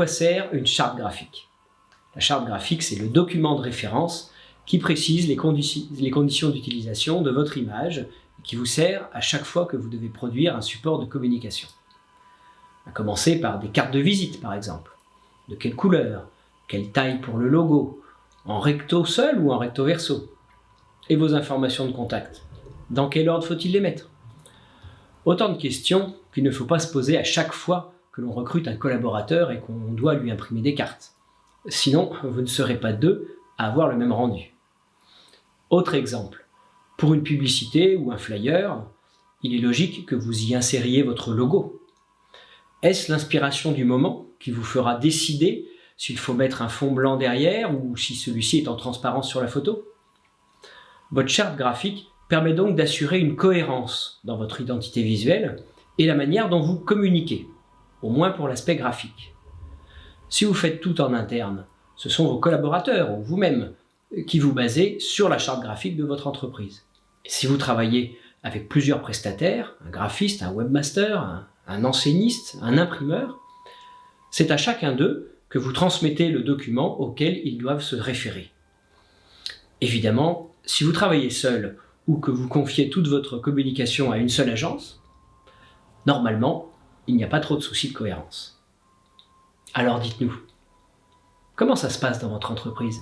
quoi sert une charte graphique? La charte graphique, c'est le document de référence qui précise les conditions d'utilisation de votre image et qui vous sert à chaque fois que vous devez produire un support de communication. À commencer par des cartes de visite, par exemple. De quelle couleur? Quelle taille pour le logo? En recto seul ou en recto verso? Et vos informations de contact? Dans quel ordre faut-il les mettre? Autant de questions qu'il ne faut pas se poser à chaque fois que l'on recrute un collaborateur et qu'on doit lui imprimer des cartes. Sinon, vous ne serez pas deux à avoir le même rendu. Autre exemple, pour une publicité ou un flyer, il est logique que vous y insériez votre logo. Est-ce l'inspiration du moment qui vous fera décider s'il faut mettre un fond blanc derrière ou si celui-ci est en transparence sur la photo? Votre charte graphique permet donc d'assurer une cohérence dans votre identité visuelle et la manière dont vous communiquez, au moins pour l'aspect graphique. Si vous faites tout en interne, ce sont vos collaborateurs ou vous-même qui vous basez sur la charte graphique de votre entreprise. Et si vous travaillez avec plusieurs prestataires, un graphiste, un webmaster, un enseigniste, un imprimeur, c'est à chacun d'eux que vous transmettez le document auquel ils doivent se référer. Évidemment, si vous travaillez seul ou que vous confiez toute votre communication à une seule agence, normalement, il n'y a pas trop de soucis de cohérence. Alors dites-nous, comment ça se passe dans votre entreprise ?